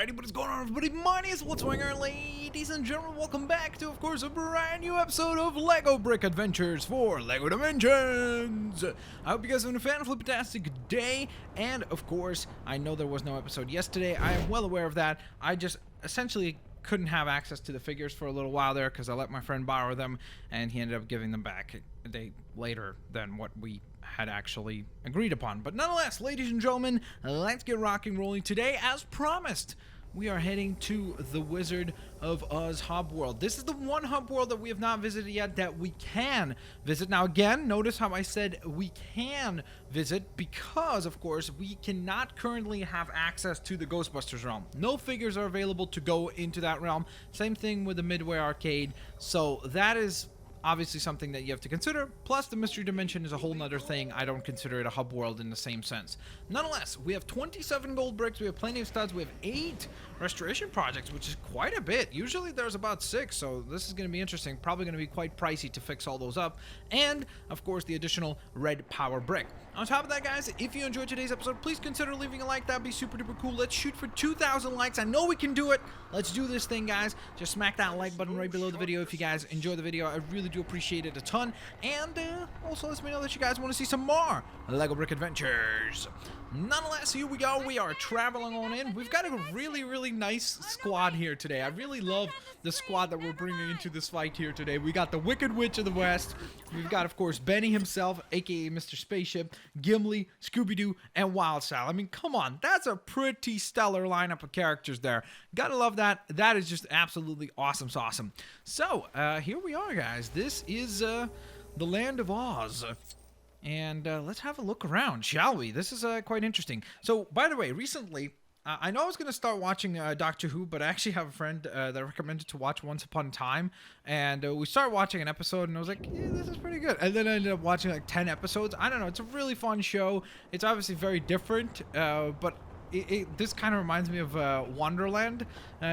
Alrighty, what is going on, everybody? My name is Blitzwinger, ladies and gentlemen. Welcome back to, of course, a brand new episode of Lego Brick Adventures for LEGO Dimensions. I hope you guys are having a fantastic day, and of course, I know there was no episode yesterday. I am well aware of that. I just essentially couldn't have access to the figures for a little while there because I let my friend borrow them, and he ended up giving them back a day later than what we had actually agreed upon. But nonetheless, ladies and gentlemen, let's get rocking rolling. Today, as promised, we are heading to the Wizard of Oz hub world. This is the one hub world that we have not visited yet that we can visit. Now again, notice how I said we can visit because, of course, we cannot currently have access to the Ghostbusters realm. No figures are available to go into that realm. Same thing with the Midway Arcade. So that is obviously something that you have to consider. Plus, the mystery dimension is a whole nother thing. I don't consider it a hub world in the same sense. Nonetheless, we have 27 gold bricks, we have plenty of studs, we have 8 restoration projects, which is quite a bit. Usually there's about 6, so this is going to be interesting. Probably going to be quite pricey to fix all those up. And, of course, the additional red power brick. On top of that, guys, if you enjoyed today's episode, please consider leaving a like. That'd be super duper cool. Let's shoot for 2,000 likes. I know we can do it. Let's do this thing, guys. Just smack that like button right below the video if you guys enjoy the video. I really do appreciate it a ton. And also let me know that you guys want to see some more LEGO Brick Adventures. Nonetheless, here we go. We are traveling on in. We've got a really nice squad here today. I really love the squad that we're bringing into this fight here today. We got the Wicked Witch of the West. We've got, of course, Benny himself, aka Mr. Spaceship, Gimli, Scooby-Doo, and Wild Sal. I mean, come on. That's a pretty stellar lineup of characters there. Gotta love that. That is just absolutely awesome sauce. So, here we are, guys. This is the land of Oz. And let's have a look around, shall we? This is quite interesting. So, by the way, recently, I know I was going to start watching Doctor Who, but I actually have a friend that recommended to watch Once Upon a Time. And we started watching an episode, and I was like, yeah, this is pretty good. And then I ended up watching like 10 episodes. I don't know. It's a really fun show. It's obviously very different, but this kind of reminds me of Wonderland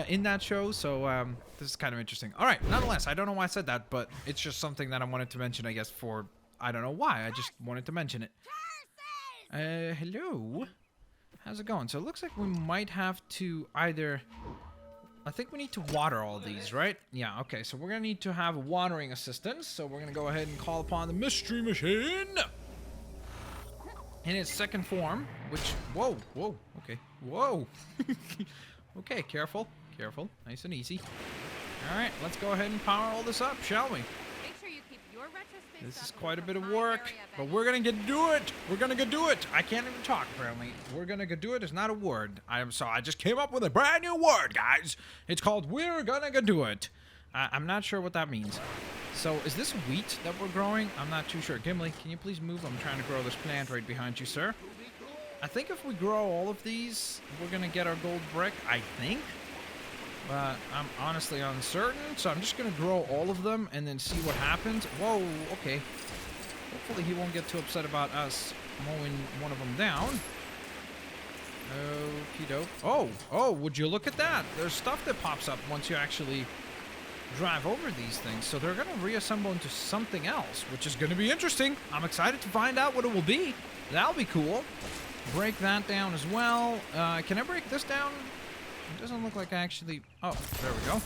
in that show. So this is kind of interesting. All right. Nonetheless, I don't know why I said that, but it's just something that I wanted to mention, I guess, for... I don't know why. I just wanted to mention it. Hello? How's it going? So it looks like we might have to either... I think we need to water all these, right? Yeah, okay. So we're going to need to have watering assistance. So we're going to go ahead and call upon the Mystery Machine. In its second form, which... Whoa, okay. Whoa. Okay, careful. Nice and easy. All right, let's go ahead and power all this up, shall we? This is quite a bit of work, but we're gonna get do it. I can't even talk, apparently. We're gonna go do it is not a word. I just came up with a brand new word, guys. It's called we're gonna go do it. I'm not sure what that means. So, is this wheat that we're growing? I'm not too sure. Gimli, can you please move? I'm trying to grow this plant right behind you, sir. I think if we grow all of these, we're gonna get our gold brick, I think. But I'm honestly uncertain, so I'm just going to grow all of them and then see what happens. Whoa, okay. Hopefully he won't get too upset about us mowing one of them down. Okie doke. Oh, would you look at that? There's stuff that pops up once you actually drive over these things. So they're going to reassemble into something else, which is going to be interesting. I'm excited to find out what it will be. That'll be cool. Break that down as well. Can I break this down? It doesn't look like I actually... Oh, there we go.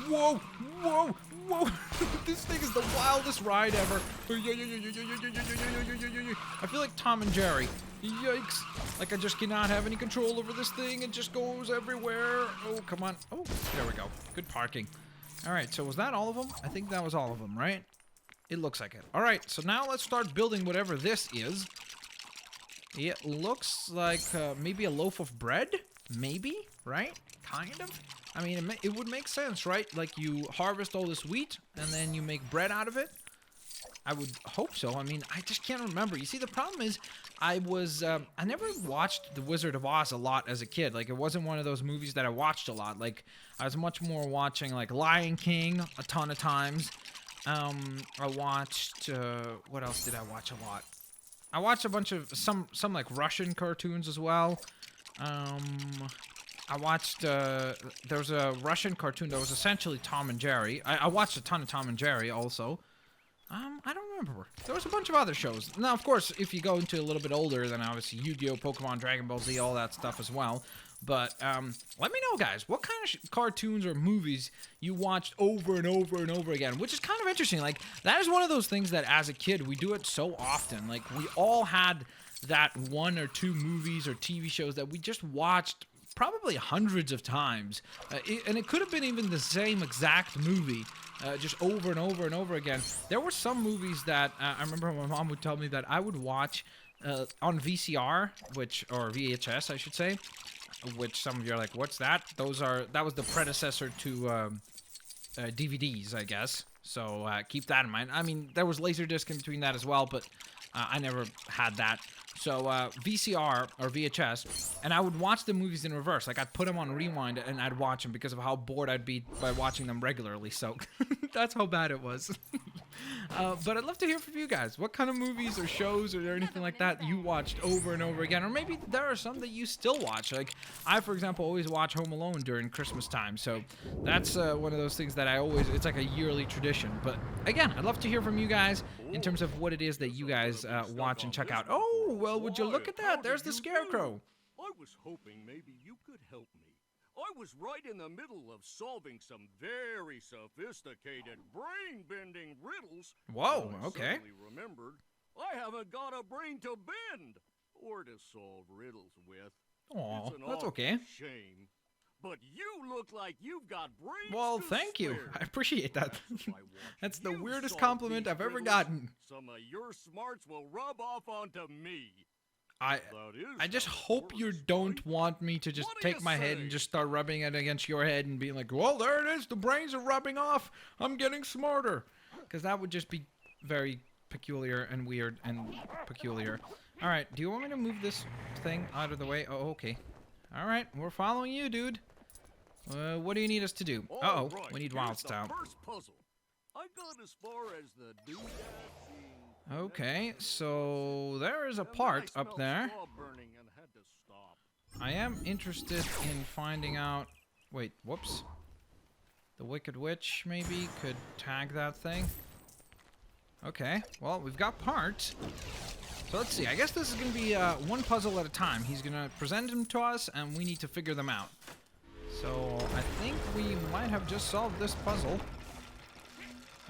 Whoa! This thing is the wildest ride ever. I feel like Tom and Jerry. Yikes. Like I just cannot have any control over this thing. It just goes everywhere. Oh, come on. Oh, there we go. Good parking. All right, so was that all of them? I think that was all of them, right? It looks like it. All right, so now let's start building whatever this is. It looks like maybe a loaf of bread? Maybe, right? Kind of. I mean, it would make sense, right? Like you harvest all this wheat and then you make bread out of it. I would hope so. I mean, I just can't remember. You see, the problem is I never watched The Wizard of Oz a lot as a kid. Like, it wasn't one of those movies that I watched a lot. Like, I was much more watching, like, Lion King a ton of times. I watched, what else did I watch a lot? I watched a bunch of, some like, Russian cartoons as well. I watched, there was a Russian cartoon that was essentially Tom and Jerry. I watched a ton of Tom and Jerry also. I don't remember. There was a bunch of other shows. Now, of course, if you go into a little bit older, then obviously Yu-Gi-Oh!, Pokemon, Dragon Ball Z, all that stuff as well. But let me know, guys, what kind of cartoons or movies you watched over and over and over again, which is kind of interesting. Like, that is one of those things that as a kid, we do it so often. Like, we all had that one or two movies or TV shows that we just watched probably hundreds of times. And it could have been even the same exact movie. Just over and over and over again. There were some movies that I remember my mom would tell me that I would watch on VCR, or VHS, I should say, which some of you are like, what's that? That was the predecessor to DVDs, I guess. So keep that in mind. I mean, there was Laserdisc in between that as well, but I never had that. So VCR or VHS, and I would watch the movies in reverse. Like, I'd put them on rewind and I'd watch them because of how bored I'd be by watching them regularly. So that's how bad it was. But I'd love to hear from you guys. What kind of movies or shows or anything like that you watched over and over again? Or maybe there are some that you still watch. Like, I, for example, always watch Home Alone during Christmas time. So that's one of those things that it's like a yearly tradition. But again, I'd love to hear from you guys in terms of what it is that you guys watch and check out. Oh, well, would you look at that? There's the Scarecrow. I was hoping maybe you could help me. I was right in the middle of solving some very sophisticated brain-bending riddles. Whoa, I okay. suddenly remembered I haven't got a brain to bend or to solve riddles with. Aw, It's an that's awful okay. shame. But you look like you've got brains. Well, to thank you. spare. I appreciate that. So I want That's the you weirdest solve compliment these I've ever riddles. gotten. Some of your smarts will rub off onto me. I That is just how it hope you works, don't right? want me to just What do take you my head say? and just start rubbing it against your head and being like, well, there it is. The brains are rubbing off. I'm getting smarter. Because that would just be very peculiar and weird and peculiar. All right. Do you want me to move this thing out of the way? Oh, okay. All right. We're following you, dude. What do you need us to do? Uh-oh. Alright, We need here's wild the style. First puzzle. I got as far as the doodad scene. Okay. So there is a And then I part up smelled there. straw burning and had to stop. I am interested in finding out... Wait, whoops. The Wicked Witch, maybe, could tag that thing. Okay, well, we've got parts. So let's see. I guess this is going to be one puzzle at a time. He's going to present them to us, and we need to figure them out. So I think we might have just solved this puzzle.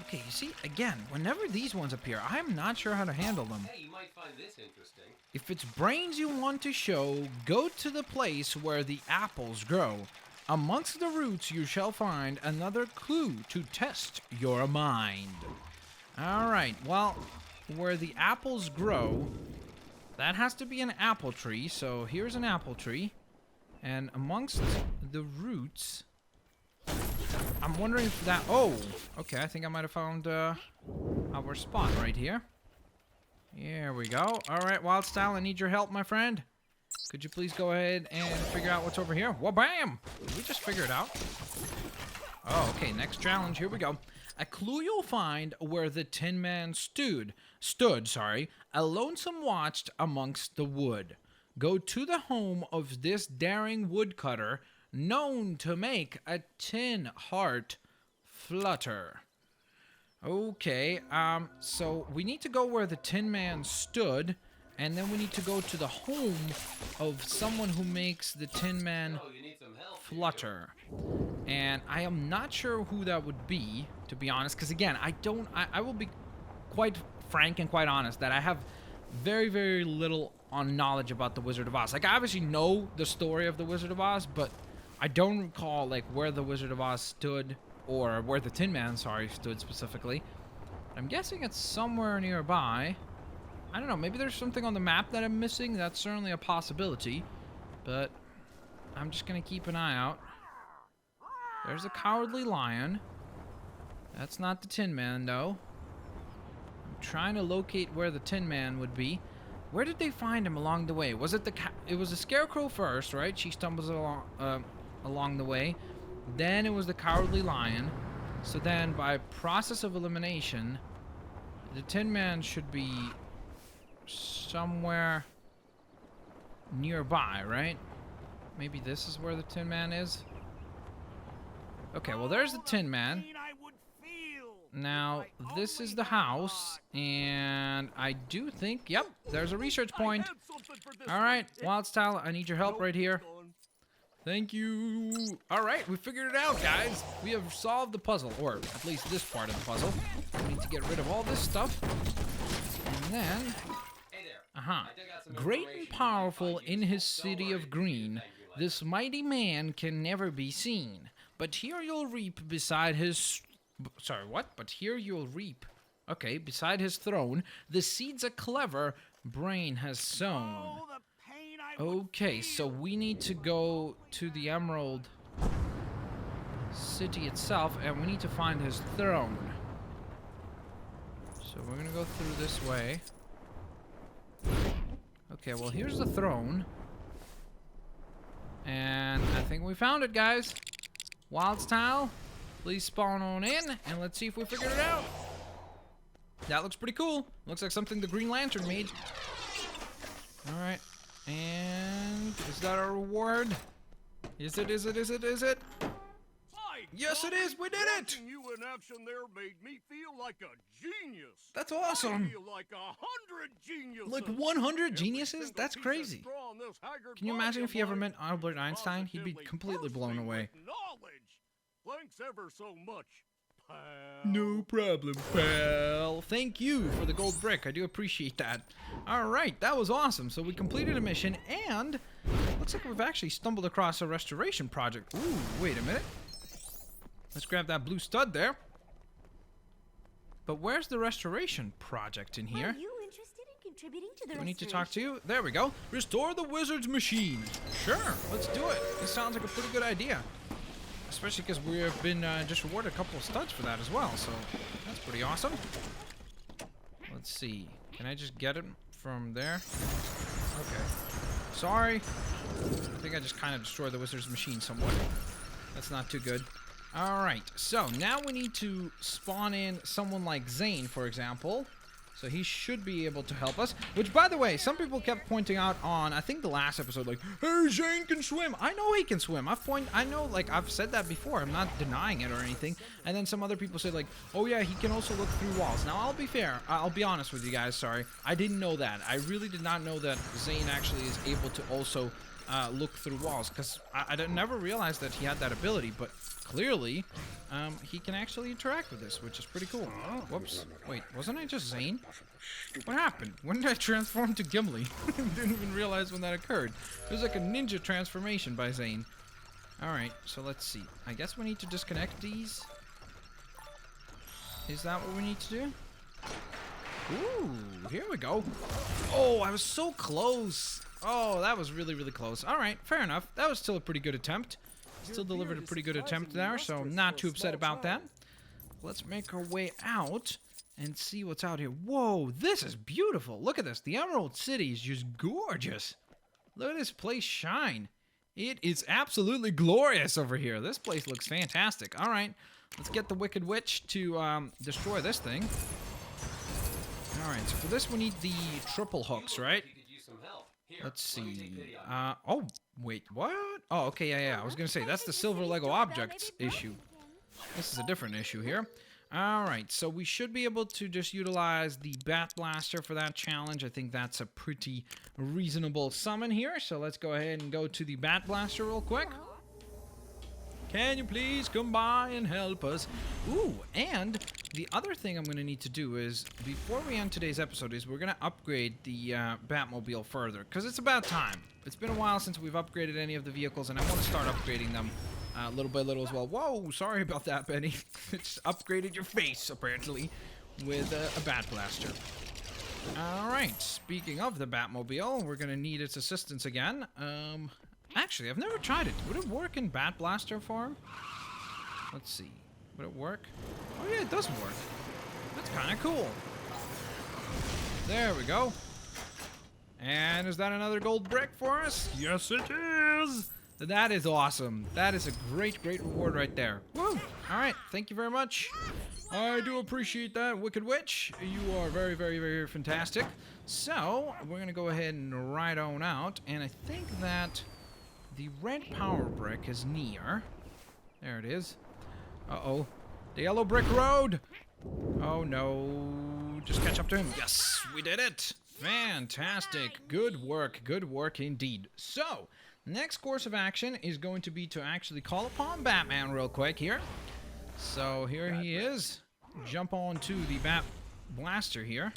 Okay, you see, again, whenever these ones appear, I'm not sure how to handle them. Hey, you might find this interesting. If it's brains you want to show, go to the place where the apples grow. Amongst the roots you shall find another clue to test your mind. Alright, well, where the apples grow, that has to be an apple tree, so here's an apple tree. And amongst the roots, I'm wondering if that... Oh, okay, I think I might have found our spot right here. Here we go. Alright, Wild Style, I need your help, my friend. Could you please go ahead and figure out what's over here? Wha-bam! Did we just figure it out? Oh, okay, next challenge, here we go. A clue you'll find where the Tin Man stood, a lonesome watched amongst the wood. Go to the home of this daring woodcutter, known to make a tin heart flutter. Okay, so we need to go where the Tin Man stood, and then we need to go to the home of someone who makes the Tin Man Oh, you need some help. flutter. And I am not sure who that would be, to be honest, because again, I will be quite frank and quite honest that I have very, very little on knowledge about the Wizard of Oz. Like, I obviously know the story of the Wizard of Oz, but I don't recall, like, where the Wizard of Oz stood, or where the Tin Man, stood specifically. I'm guessing it's somewhere nearby. I don't know, maybe there's something on the map that I'm missing. That's certainly a possibility, but I'm just gonna keep an eye out. There's a Cowardly Lion. That's not the Tin Man, though. I'm trying to locate where the Tin Man would be. Where did they find him along the way? Was it it was the Scarecrow first, right? She stumbles along the way. Then it was the Cowardly Lion. So then, by process of elimination, the Tin Man should be somewhere nearby, right? Maybe this is where the Tin Man is? Okay, well, there's the Tin Man. Now, this is the house, and I do think, yep, there's a research point. All right, Wild Style, I need your help right here. Thank you. All right, we figured it out, guys. We have solved the puzzle, or at least this part of the puzzle. We need to get rid of all this stuff. And then... Hey there. Uh-huh. I dug out some Great information and you might powerful find in useful. his Don't city worry, of it'll be green, a thank you letter. this mighty man can never be seen. But here you'll reap beside his... Sorry, what? But here you'll reap. Okay, beside his throne, the seeds a clever brain has sown. Oh, the pain I would Okay, so feel. we need to go to the Emerald City itself, and we need to find his throne. So we're gonna go through this way. Okay, well here's the throne. And I think we found it, guys. Wild Style, please spawn on in, and let's see if we figured it out. That looks pretty cool. Looks like something the Green Lantern made. Alright. And is that our reward? Is it? My Yes, it golly, is. We did it. watching you in action there made me feel like a genius. That's I awesome. feel like 100 geniuses. Like 100 Every geniuses? single That's piece of crazy. straw on this haggard Can you body imagine of if he ever mine met Albert is Einstein? He'd be positively completely blown bursting away. with knowledge. Thanks ever so much, pal. No problem, pal. Thank you for the gold brick. I do appreciate that. Alright, that was awesome. So we completed a mission, and looks like we've actually stumbled across a restoration project. Ooh, wait a minute. Let's grab that blue stud there. But where's the restoration project in here? Are you interested in contributing to the Do we need to talk to you? There we go. Restore the wizard's machine. Sure, let's do it. This sounds like a pretty good idea. Especially because we have been just rewarded a couple of studs for that as well, so that's pretty awesome. Let's see. Can I just get it from there? Okay. Sorry. I think I just kind of destroyed the wizard's machine somewhat. That's not too good. Alright, so now we need to spawn in someone like Zane, for example. So he should be able to help us. Which, by the way, some people kept pointing out on, I think the last episode, like, hey, Zane can swim. I know he can swim. I know, like, I've said that before. I'm not denying it or anything. And then some other people said, like, oh yeah, he can also look through walls. Now, I'll be fair. I'll be honest with you guys, sorry. I didn't know that. I really did not know that Zane actually is able to also look through walls. Because I never realized that he had that ability, but clearly, he can actually interact with this, which is pretty cool. Whoops. Wait, wasn't I just Zane? What happened? When did I transform to Gimli? Didn't even realize when that occurred. It was like a ninja transformation by Zane. Alright, so let's see. I guess we need to disconnect these. Is that what we need to do? Ooh, here we go. Oh, I was so close. Oh, that was really, really close. Alright, fair enough. That was still a pretty good attempt. Still delivered a pretty good attempt there, so not too upset about that. Let's make our way out and see what's out here. Whoa, this is beautiful. Look at this. The Emerald City is just gorgeous. Look at this place shine. It is absolutely glorious over here. This place looks fantastic. All right, let's get the Wicked Witch to destroy this thing. All right, so for this we need the triple hooks, right? You could use some help. Here, Let's let me see. take pity on you. Oh, wait, what? Oh, okay, yeah. I was gonna say, that's the silver Lego objects issue. This is a different issue here. Alright, so we should be able to just utilize the Bat Blaster for that challenge. I think that's a pretty reasonable summon here. So let's go ahead and go to the Bat Blaster real quick. Can you please come by and help us? Ooh, and the other thing I'm going to need to do is, before we end today's episode, is we're going to upgrade the Batmobile further. Because it's about time. It's been a while since we've upgraded any of the vehicles, and I want to start upgrading them little by little as well. Whoa, sorry about that, Benny. It's upgraded your face, apparently, with a Bat Blaster. Alright, speaking of the Batmobile, we're going to need its assistance again. Actually, I've never tried it. Would it work in Bat Blaster form? Let's see. Would it work? Oh yeah, it does work. That's kind of cool. There we go. And is that another gold brick for us? Yes, it is. That is awesome. That is a great, great reward right there. Woo! Alright, thank you very much. I do appreciate that, Wicked Witch. You are very, very, very fantastic. So, we're going to go ahead and ride on out. And I think that the red power brick is near. There it is. Uh-oh. The yellow brick road! Oh no. Just catch up to him. Yes, we did it! Fantastic. Good work indeed. So, Next course of action is going to be to actually call upon Batman real quick here. So here he is. Jump on to the Bat Blaster here.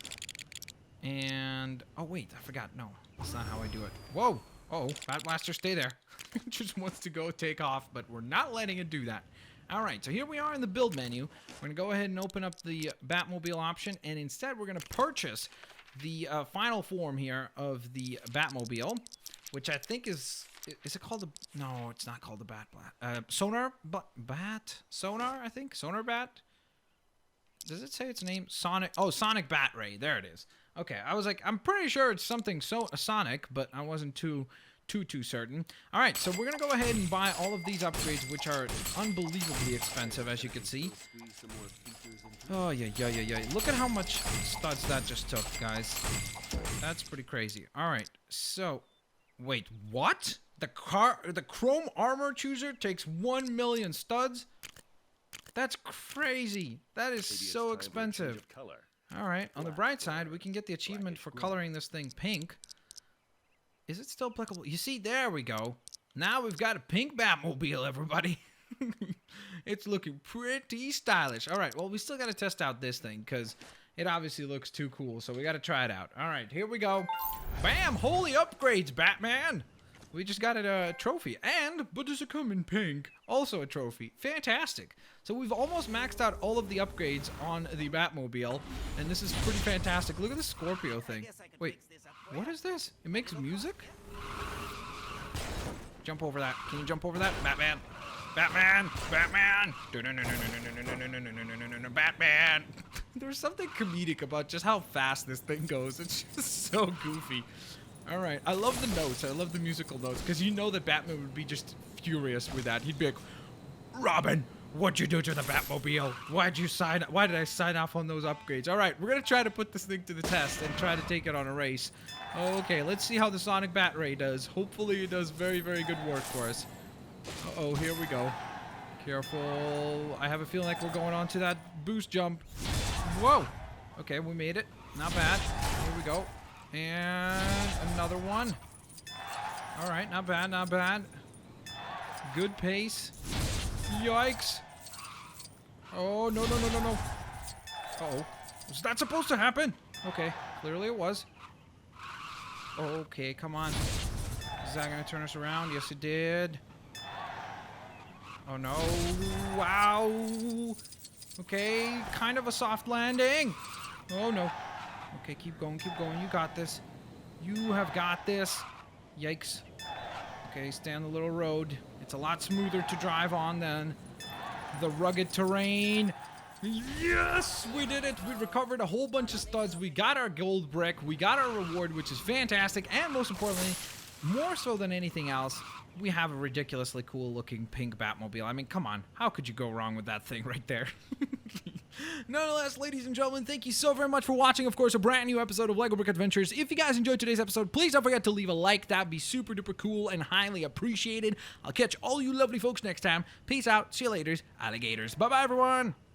And... oh, wait. I forgot. No, that's not how I do it. Whoa. Oh, Bat Blaster, stay there. It just wants to go take off, but we're not letting it do that. All right, so here we are in the build menu. We're going to go ahead and open up the Batmobile option, and instead we're going to purchase the final form here of the Batmobile, which I think is it called the... no, it's not called the Bat Sonar... Sonar, I think? Sonar Bat? Does it say its name? Sonic... oh, Sonic Bat Ray. There it is. Okay, I was like, I'm pretty sure it's something Sonic, but I wasn't too certain. All right, so we're gonna go ahead and buy all of these upgrades, which are unbelievably expensive, as you can see. Oh, yeah. Look at how much studs that just took, guys. That's pretty crazy. All right, so... wait, what? The Chrome Armor Chooser takes 1 million studs? That's crazy. That is so expensive. All right, on the bright side, we can get the achievement for coloring this thing pink. Is it still applicable? You see, there we go. Now we've got a pink Batmobile, everybody. It's looking pretty stylish. All right, well, we still got to test out this thing because it obviously looks too cool, so we got to try it out. All right, here we go. Bam! Holy upgrades, Batman! We just got a trophy. But does it come in pink? Also a trophy. Fantastic. So we've almost maxed out all of the upgrades on the Batmobile, and this is pretty fantastic. Look at the Scorpio thing. Wait, what is this? It makes music? Jump over that. Can you jump over that? Batman! Batman! Batman! Batman! There's something comedic about just how fast this thing goes. It's just so goofy. Alright, I love the notes. I love the musical notes, because you know that Batman would be just furious with that. He'd be like, Robin, what'd you do to the Batmobile? Why did I sign off on those upgrades? Alright, we're gonna try to put this thing to the test and try to take it on a race. Okay, let's see how the Sonic Bat Ray does. Hopefully it does very, very good work for us. Uh-oh, here we go. Careful. I have a feeling like we're going on to that boost jump. Whoa! Okay, we made it. Not bad. Here we go. And another one. Alright, not bad, not bad. Good pace. Yikes. Oh, no. Uh-oh. Was that supposed to happen? Okay, clearly it was. Okay, come on. Is that gonna turn us around? Yes, it did. Oh, no. Wow. Okay, kind of a soft landing. Oh, no. Okay, keep going. You got this. You have got this. Yikes. Okay, stay on the little road. It's a lot smoother to drive on than the rugged terrain. Yes! We did it! We recovered a whole bunch of studs. We got our gold brick. We got our reward, which is fantastic. And most importantly, more so than anything else, we have a ridiculously cool looking pink Batmobile. I mean, come on. How could you go wrong with that thing right there? Nonetheless, ladies and gentlemen, thank you so very much for watching, of course, a brand new episode of LEGO Brick Adventures. If you guys enjoyed today's episode, please don't forget to leave a like. That'd be super duper cool and highly appreciated. I'll catch all you lovely folks next time. Peace out. See you later, alligators. Bye-bye, everyone.